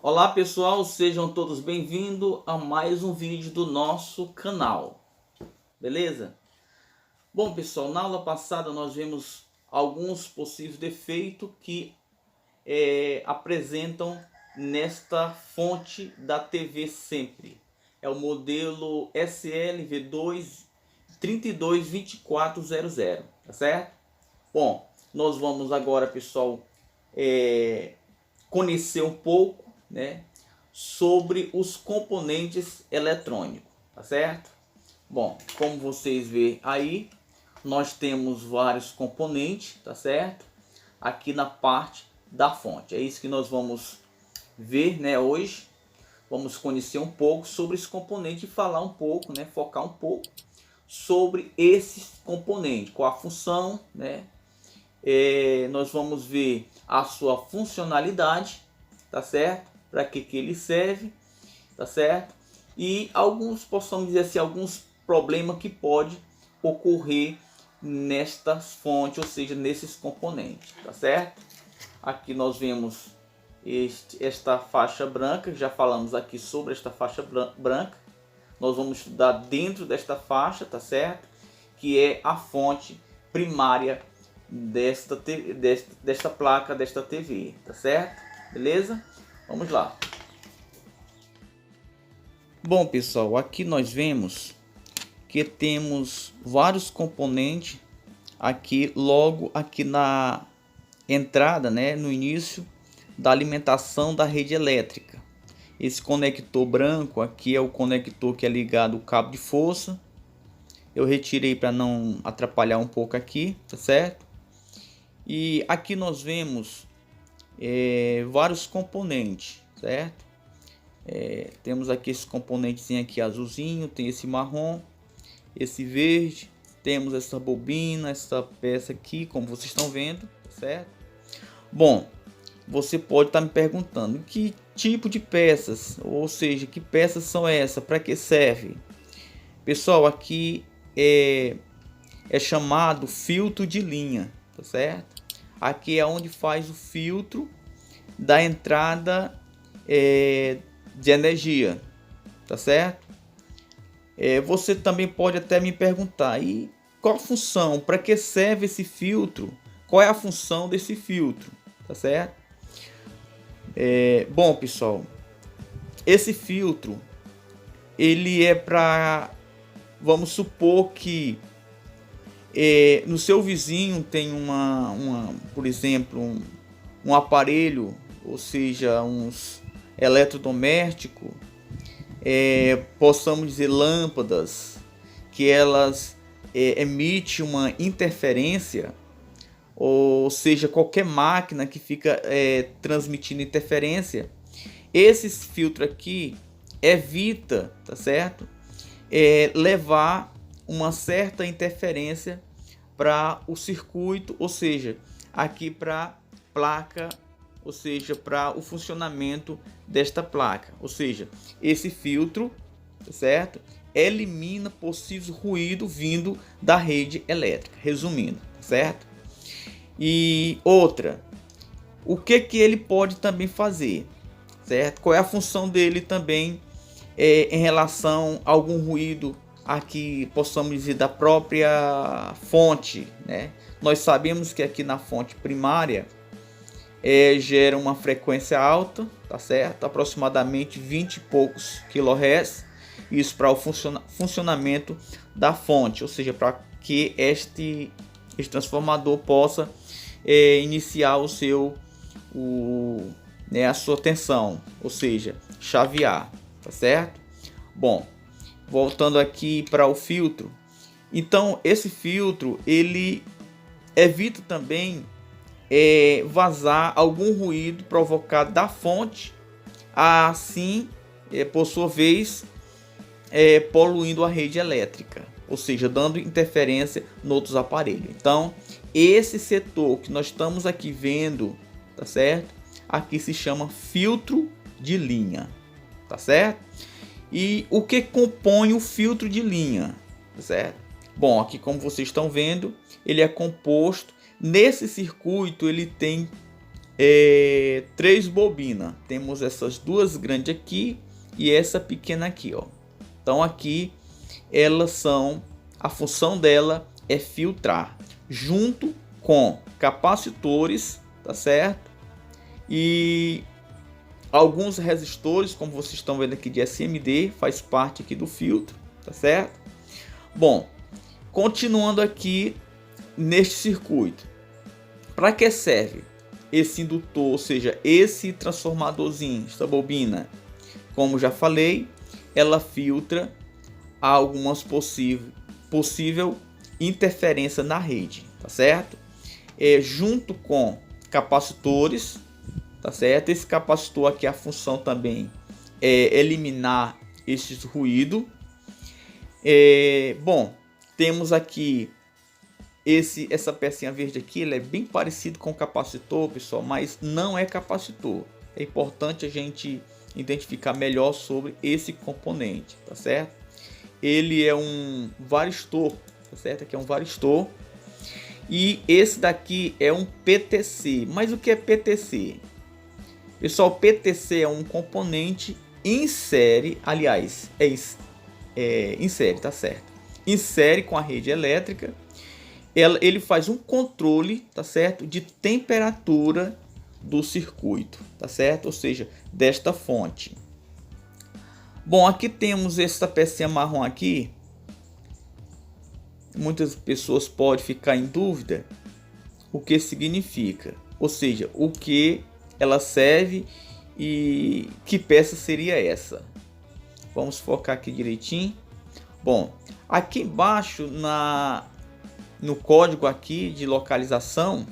Olá pessoal, sejam todos bem-vindos a mais um vídeo do nosso canal, beleza? Bom pessoal, na aula passada nós vimos alguns possíveis defeitos que apresentam nesta fonte da TV Sempre. É o modelo SLV2 322400, tá certo? Bom, nós vamos agora pessoal conhecer um pouco, né, sobre os componentes eletrônicos, tá certo? Bom, como vocês veem aí, nós temos vários componentes, tá certo? Aqui na parte da fonte. É isso que nós vamos ver, né, hoje. Vamos conhecer um pouco sobre esse componente e falar um pouco, né, focar um pouco sobre esses componentes, qual a função, né? Nós vamos ver a sua funcionalidade, tá certo? Para que ele serve, tá certo? E alguns, possamos dizer assim, alguns problemas que pode ocorrer nestas fontes, ou seja, nesses componentes, tá certo? Aqui nós vemos esta faixa branca, já falamos aqui sobre esta faixa branca. Nós vamos estudar dentro desta faixa, tá certo? Que é a fonte primária desta placa, desta TV, tá certo? Beleza? Vamos lá. Bom pessoal, aqui nós vemos que temos vários componentes aqui logo aqui na entrada, né, no início da alimentação da rede elétrica. Esse conector branco aqui é o conector que é ligado ao cabo de força. Eu retirei para não atrapalhar um pouco aqui, tá certo? E aqui nós vemos vários componentes, certo? Temos aqui esse componente aqui azulzinho, tem esse marrom, esse verde, temos essa bobina, essa peça aqui, como vocês estão vendo, certo? Bom, você pode estar me perguntando que tipo de peças, ou seja, que peças são essas, para que serve? Pessoal, aqui é chamado filtro de linha, tá certo? Aqui é onde faz o filtro da entrada de energia, tá certo? Você também pode até me perguntar, e qual a função, para que serve esse filtro? Qual é a função desse filtro, tá certo? Bom pessoal, esse filtro ele é para, vamos supor que no seu vizinho tem por exemplo, um aparelho, ou seja, uns eletrodomésticos, possamos dizer lâmpadas, que elas emitem uma interferência, ou seja, qualquer máquina que fica transmitindo interferência, esses filtros aqui evita, tá certo? Levar uma certa interferência para o circuito, ou seja, aqui para placa, ou seja, para o funcionamento desta placa, ou seja, esse filtro, tá certo? Elimina possíveis ruído vindo da rede elétrica, resumindo, certo? E outra, o que ele pode também fazer, certo? Qual é a função dele também em relação a algum ruído aqui, possamos dizer, da própria fonte, né? Nós sabemos que aqui na fonte primária gera uma frequência alta, tá certo? Aproximadamente 20 e poucos kHz, isso para o funcionamento da fonte, ou seja, para que este transformador possa iniciar a sua tensão, ou seja, chavear, tá certo? Bom, voltando aqui para o filtro, então esse filtro ele evita também vazar algum ruído provocado da fonte, assim por sua vez poluindo a rede elétrica, ou seja, dando interferência em outros aparelhos. Então esse setor que nós estamos aqui vendo, tá certo? Aqui se chama filtro de linha, tá certo? E o que compõe o filtro de linha? certo? Bom, aqui como vocês estão vendo, ele é composto, nesse circuito ele tem 3 bobinas. Temos essas duas grandes aqui e essa pequena aqui, ó. Então aqui elas são, a função dela é filtrar, junto com capacitores, tá certo? E alguns resistores, como vocês estão vendo aqui de SMD, faz parte aqui do filtro, tá certo? Bom, continuando aqui neste circuito, para que serve esse indutor, ou seja, esse transformadorzinho, essa bobina? Como já falei, ela filtra algumas possível interferência na rede, tá certo? Junto com capacitores, tá certo? Esse capacitor aqui, a função também é eliminar esses ruídos. Bom, temos aqui essa pecinha verde aqui, ele é bem parecido com o capacitor, pessoal, mas não é capacitor. É importante a gente identificar melhor sobre esse componente, tá certo? Ele é um varistor, tá certo? Aqui é um varistor. E esse daqui é um PTC. Mas o que é PTC? Pessoal, PTC é um componente em série, aliás, em série, tá certo? Em série com a rede elétrica. Ele faz um controle, tá certo? De temperatura do circuito, tá certo? Ou seja, desta fonte. Bom, aqui temos essa pecinha marrom aqui. Muitas pessoas podem ficar em dúvida o que significa, ou seja, o que ela serve e que peça seria essa. Vamos focar aqui direitinho. Bom, aqui embaixo no código aqui de localização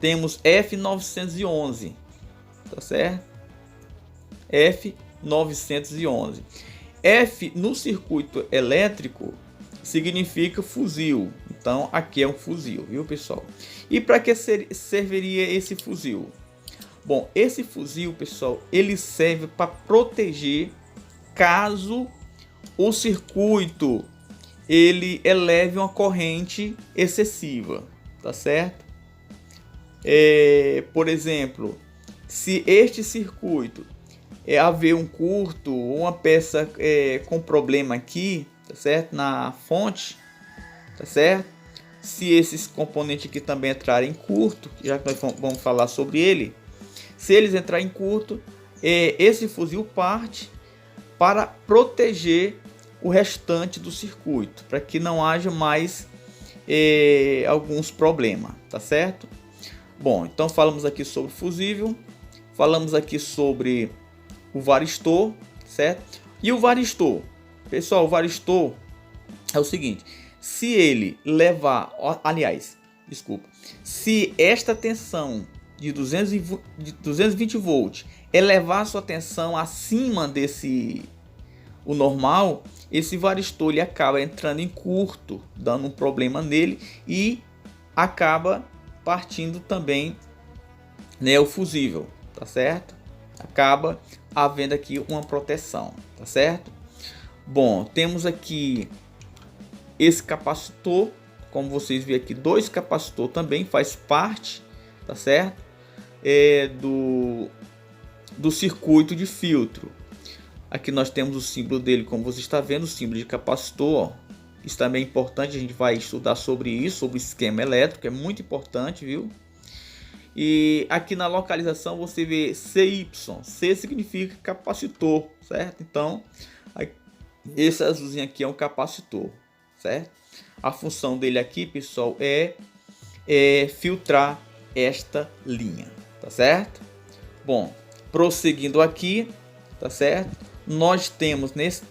temos F911, tá certo? F911. F no circuito elétrico significa fuzil. Então aqui é um fuzil, viu, pessoal? E para que serviria esse fuzil? Bom, esse fuzil, pessoal, ele serve para proteger caso o circuito ele eleve uma corrente excessiva, tá certo? Por exemplo, se este circuito haver um curto ou uma peça com problema aqui, tá certo? Na fonte, tá certo? Se esses componentes aqui também entrarem em curto, já que nós vamos falar sobre ele, se eles entrarem em curto, esse fuzil parte para proteger o restante do circuito, para que não haja mais alguns problemas, tá certo? Bom, então falamos aqui sobre o fusível, falamos aqui sobre o varistor, certo? E o varistor, pessoal, o varistor é o seguinte: se ele levar, se esta tensão de 220 volts elevar a sua tensão acima desse o normal, esse varistor ele acaba entrando em curto, dando um problema nele e acaba partindo também, né, o fusível, tá certo? Acaba havendo aqui uma proteção, tá certo? Bom, temos aqui esse capacitor, como vocês veem aqui, 2 capacitores também faz parte, tá certo? Do circuito de filtro. Aqui nós temos o símbolo dele, como você está vendo, o símbolo de capacitor. Isso também é importante, a gente vai estudar sobre isso, sobre o esquema elétrico, é muito importante, viu? E aqui na localização você vê CY, C significa capacitor, certo? Então, esse azulzinho aqui é um capacitor, certo? A função dele aqui, pessoal, é filtrar esta linha, tá certo? Bom, prosseguindo aqui, tá certo? Nós temos nesse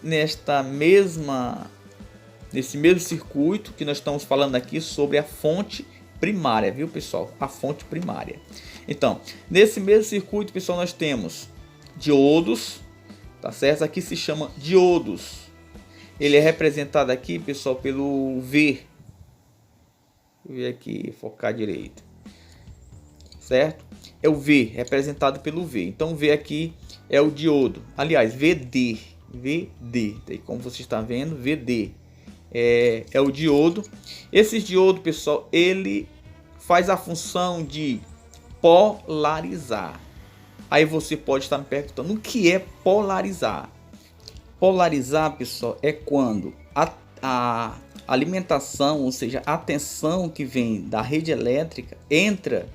mesmo circuito que nós estamos falando aqui sobre a fonte primária, viu, pessoal? A fonte primária. Então, nesse mesmo circuito, pessoal, nós temos diodos, tá certo? Aqui se chama diodos. Ele é representado aqui, pessoal, pelo V. Deixa eu ver aqui, focar direito. Certo? É o V, representado pelo V. Então, o V aqui é o diodo. Aliás, VD. VD. Como você está vendo, VD. é o diodo. Esse diodo, pessoal, ele faz a função de polarizar. Aí você pode estar me perguntando, o que é polarizar? Polarizar, pessoal, é quando a alimentação, ou seja, a tensão que vem da rede elétrica entra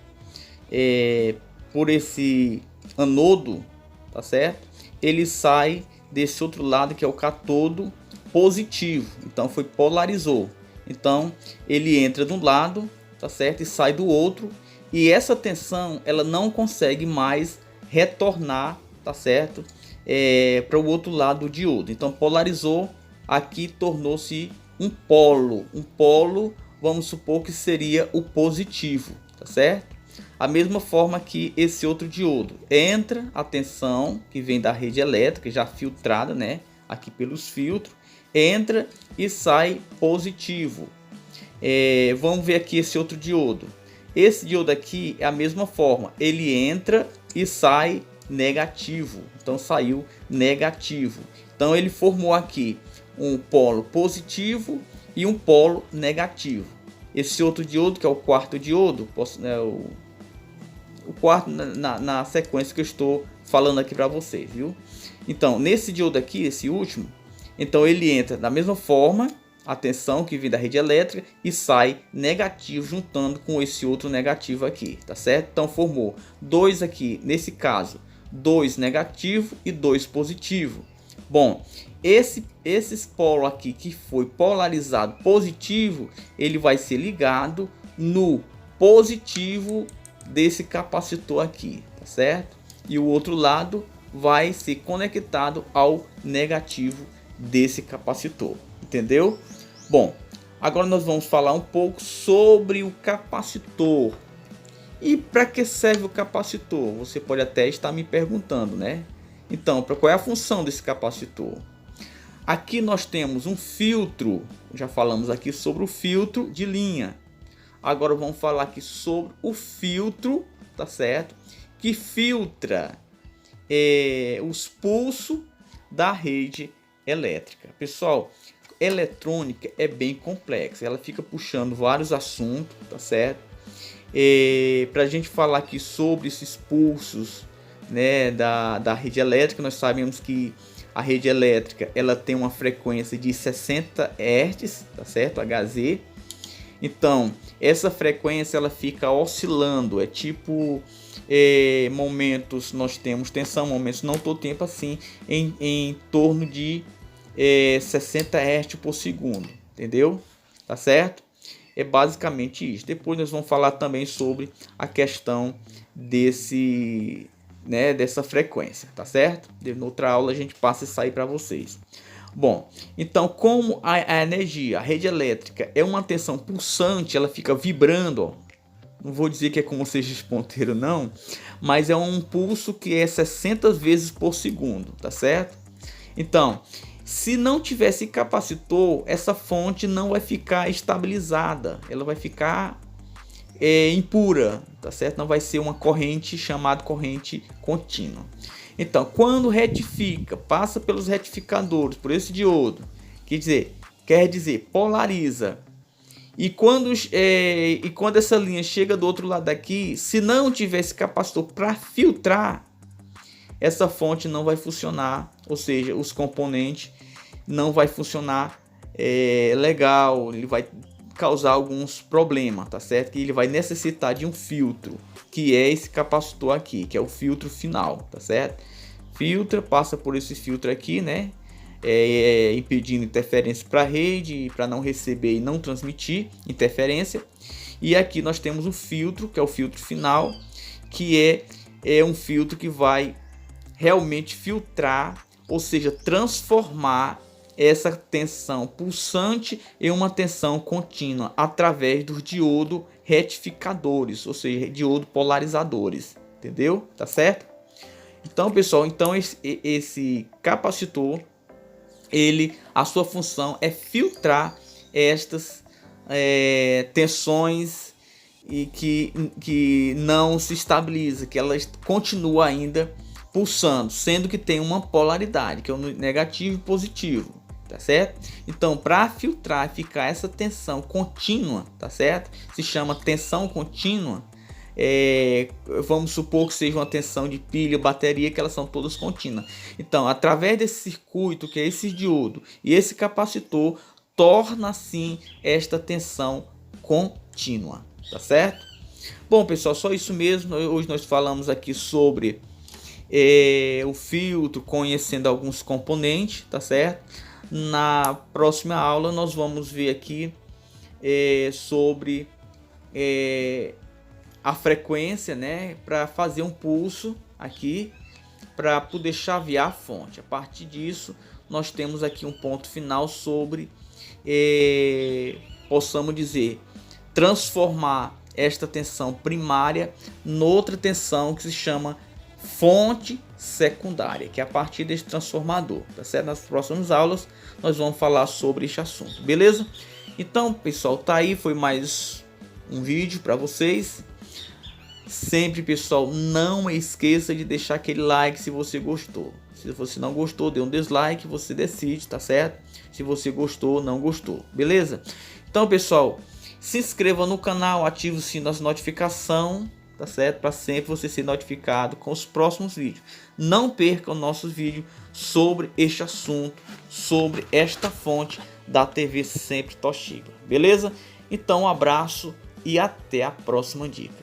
por esse anodo, tá certo? Ele sai desse outro lado que é o cátodo positivo. Então foi polarizou. Então ele entra de um lado, tá certo? E sai do outro. E essa tensão ela não consegue mais retornar, tá certo? Para o outro lado do diodo. Então polarizou, aqui tornou-se um polo. Um polo, vamos supor que seria o positivo, tá certo? A mesma forma que esse outro diodo entra a tensão que vem da rede elétrica já filtrada, né? Aqui pelos filtros, entra e sai positivo. Vamos ver aqui esse outro diodo. Esse diodo aqui é a mesma forma, ele entra e sai negativo. Então saiu negativo. Então ele formou aqui um polo positivo e um polo negativo. Esse outro diodo, que é o quarto diodo, o quarto na sequência que eu estou falando aqui para vocês, viu? Então, nesse diodo aqui, esse último, então ele entra da mesma forma, a tensão que vem da rede elétrica, e sai negativo juntando com esse outro negativo aqui, tá certo? Então formou dois aqui, nesse caso, 2 negativo e 2 positivo. Bom, esses polos aqui que foi polarizado positivo, ele vai ser ligado no positivo desse capacitor aqui, tá certo? E o outro lado vai ser conectado ao negativo desse capacitor, entendeu? Bom, agora nós vamos falar um pouco sobre o capacitor. E para que serve o capacitor? Você pode até estar me perguntando, né? Então, qual é a função desse capacitor? Aqui nós temos um filtro, já falamos aqui sobre o filtro de linha. Agora vamos falar aqui sobre o filtro, tá certo? Que filtra os pulsos da rede elétrica. Pessoal, eletrônica é bem complexa, ela fica puxando vários assuntos, tá certo? Para a gente falar aqui sobre esses pulsos, né, da rede elétrica, nós sabemos que a rede elétrica ela tem uma frequência de 60 Hz, tá certo? Hz. Então, essa frequência ela fica oscilando, é tipo momentos nós temos tensão, momentos não todo tempo assim, em torno de 60 Hz por segundo, entendeu? Tá certo? É basicamente isso. Depois nós vamos falar também sobre a questão dessa frequência, tá certo? Na outra aula a gente passa isso aí para vocês. Bom, então como a energia, a rede elétrica é uma tensão pulsante, ela fica vibrando, ó. Não vou dizer que é como seja ponteiro não, mas é um pulso que é 60 vezes por segundo, tá certo? Então, se não tivesse capacitor, essa fonte não vai ficar estabilizada, ela vai ficar impura, tá certo? Não vai ser uma corrente chamada corrente contínua. Então, quando retifica, passa pelos retificadores, por esse diodo, quer dizer, polariza. E quando essa linha chega do outro lado daqui, se não tivesse capacitor para filtrar, essa fonte não vai funcionar, ou seja, os componentes não vai funcionar legal, ele vai causar alguns problemas, tá certo? E ele vai necessitar de um filtro, que é esse capacitor aqui, que é o filtro final, tá certo? Filtra, passa por esse filtro aqui, né? Impedindo interferência para a rede, para não receber e não transmitir interferência. E aqui nós temos o filtro, que é o filtro final, que é um filtro que vai realmente filtrar, ou seja, transformar essa tensão pulsante em uma tensão contínua através dos diodos retificadores, ou seja, diodos polarizadores, entendeu? Tá certo? Então, pessoal, esse capacitor, a sua função é filtrar estas tensões e que não se estabiliza, que elas continuam ainda pulsando, sendo que tem uma polaridade, que é o negativo e positivo. tá certo? Então, para filtrar e ficar essa tensão contínua, tá certo? Se chama tensão contínua. Vamos supor que seja uma tensão de pilha, bateria, que elas são todas contínuas. Então, através desse circuito, que é esse diodo e esse capacitor, torna assim esta tensão contínua, tá certo? Bom, pessoal, só isso mesmo. Hoje nós falamos aqui sobre o filtro, conhecendo alguns componentes, tá certo? Na próxima aula nós vamos ver aqui sobre a frequência, né, para fazer um pulso aqui para poder chavear a fonte. A partir disso nós temos aqui um ponto final sobre possamos dizer, transformar esta tensão primária noutra tensão que se chama fonte secundária, que é a partir desse transformador, tá certo? Nas próximas aulas nós vamos falar sobre este assunto, beleza? Então, pessoal, tá aí, foi mais um vídeo para vocês. Sempre, pessoal, não esqueça de deixar aquele like se você gostou. Se você não gostou, dê um dislike, você decide, tá certo? Se você gostou ou não gostou, beleza? Então, pessoal, se inscreva no canal, ative o sino das notificações, tá certo? Para sempre você ser notificado com os próximos vídeos. Não perca os nossos vídeos sobre este assunto, sobre esta fonte da TV Sempre Toshiba, beleza? Então, um abraço e até a próxima dica.